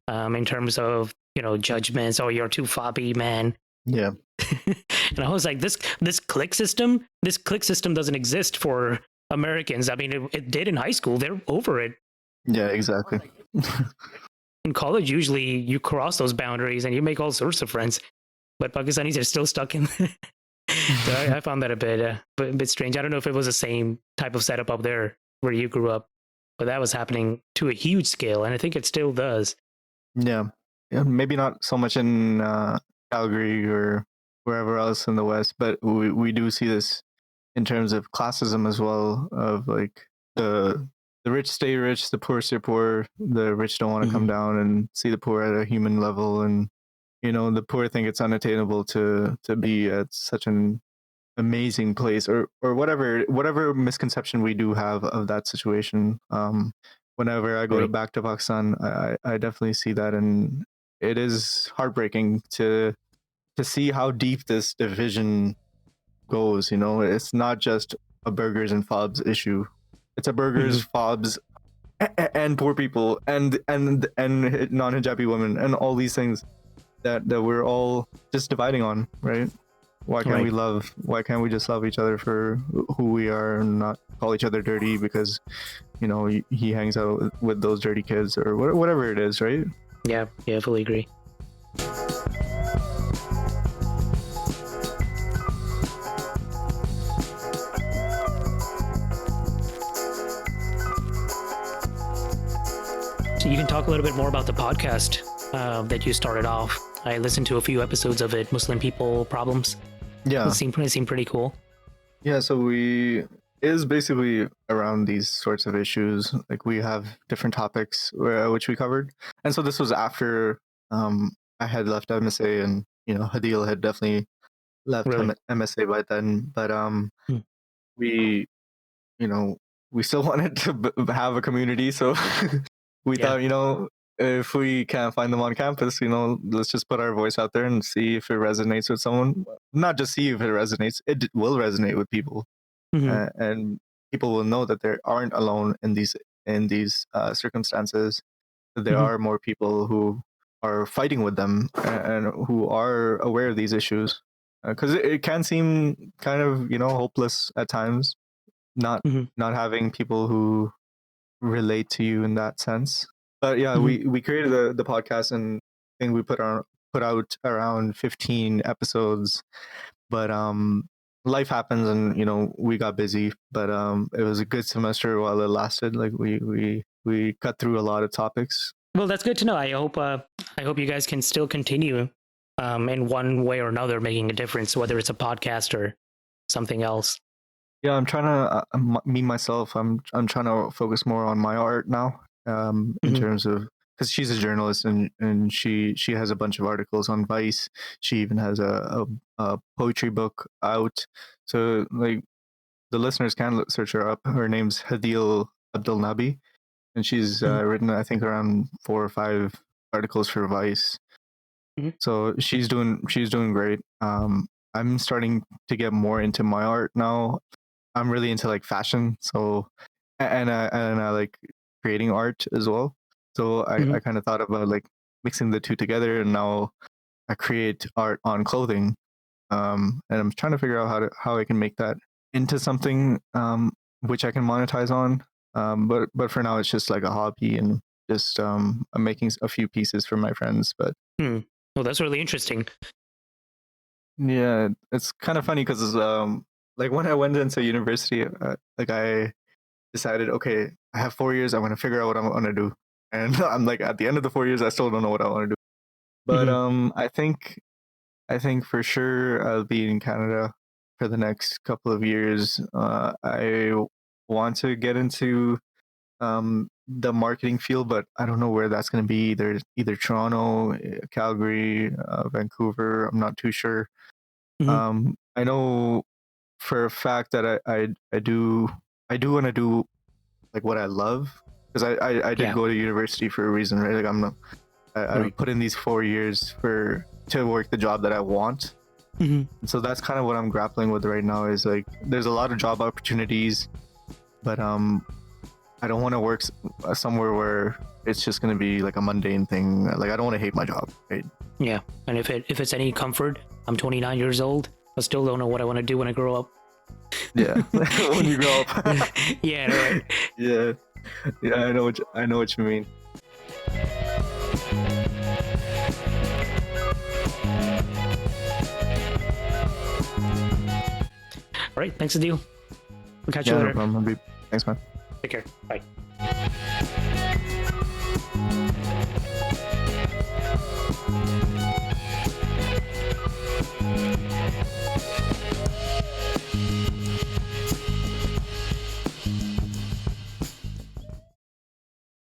B: in terms of, judgments. Oh, you're too fobby, man.
A: Yeah,
B: And I was like, this click system doesn't exist for Americans. I mean, it did in high school. They're over it.
A: yeah, exactly.
B: In college, usually you cross those boundaries and you make all sorts of friends. But Pakistanis are still stuck in. So I found that a bit strange. I don't know if it was the same type of setup up there where you grew up, but that was happening to a huge scale, and I think it still does.
A: Yeah, yeah, maybe not so much in Calgary or wherever else in the West, but we do see this in terms of classism as well. Of like the rich stay rich, the poor stay poor. The rich don't want to come
B: Mm-hmm.
A: down and see the poor at a human level, and the poor think it's unattainable to be at such an amazing place, or whatever misconception we do have of that situation. Whenever I go to
B: Right.
A: back to Pakistan, I definitely see that, and it is heartbreaking to see how deep this division goes. It's not just a burgers and fobs issue. It's a
B: Mm-hmm.
A: burgers, fobs, and poor people, and non-hijabi women, and all these things that we're all just dividing on, right?
B: Right.
A: Why can't we just love each other for who we are and not call each other dirty because he hangs out with those dirty kids or whatever it is, right?
B: Yeah. Yeah. Fully agree. So you can talk a little bit more about the podcast that you started off. I listened to a few episodes of it. Muslim People Problems.
A: Yeah,
B: It seemed pretty cool.
A: yeah. So we is basically around these sorts of issues. Like we have different topics which we covered, and so this was after I had left MSA, and Hadil had definitely left
B: Really.
A: MSA by then, but
B: Mm.
A: we you know, we still wanted to have a community. So we
B: Yeah.
A: thought, if we can't find them on campus, let's just put our voice out there and see if it resonates with someone. Not just see if it resonates, it will resonate with people.
B: Mm-hmm.
A: And people will know that they aren't alone in these circumstances. That there
B: Mm-hmm.
A: are more people who are fighting with them and who are aware of these issues. Because it can seem kind of hopeless at times, not
B: Mm-hmm.
A: not having people who relate to you in that sense. But yeah,
B: Mm-hmm.
A: we created the podcast, and I think we put out around 15 episodes. But life happens, and we got busy. But it was a good semester while it lasted. Like we cut through a lot of topics.
B: Well, that's good to know. I hope you guys can still continue, in one way or another, making a difference, whether it's a podcast or something else.
A: Yeah, I'm trying to me myself. I'm trying to focus more on my art now. In
B: Mm-hmm.
A: terms of, because she's a journalist, and she has a bunch of articles on Vice. She even has a poetry book out. So like the listeners can search her up. Her name's Hadil Abdul Nabi, and she's
B: Mm-hmm.
A: written, I think, around 4 or 5 articles for Vice.
B: Mm-hmm.
A: So she's doing great. I'm starting to get more into my art now. I'm really into like fashion, so and I like creating art as well. So
B: Mm-hmm.
A: I kind of thought about like mixing the two together, and now I create art on clothing. And I'm trying to figure out how I can make that into something which I can monetize on. But for now, it's just like a hobby, and just I'm making a few pieces for my friends. But
B: Hmm. Well, that's really interesting.
A: yeah, it's kind of funny because like when I went into university, like I decided, okay, I have 4 years. I want to figure out what I want to do, and I'm like at the end of the 4 years, I still don't know what I want to do. But
B: Mm-hmm.
A: I think for sure I'll be in Canada for the next couple of years. I want to get into the marketing field, but I don't know where that's going to be. Either Toronto, Calgary, Vancouver. I'm not too sure. I know for a fact that I do want to do like what I love, because I did go to university for a reason, right? Like I put in these 4 years to work the job that I want. So that's kind of what I'm grappling with right now, is like there's a lot of job opportunities, but I don't want to work somewhere where it's just going to be like a mundane thing. Like I don't want to hate my job, right?
B: Yeah, and if it's any comfort, I'm 29 years old. I still don't know what I want to do when I grow up.
A: Yeah, when you grow up.
B: Yeah, right.
A: Yeah, I know what you mean.
B: All right, thanks, Adeel. We'll catch you
A: No
B: later.
A: problem. Thanks, man.
B: Take care. Bye.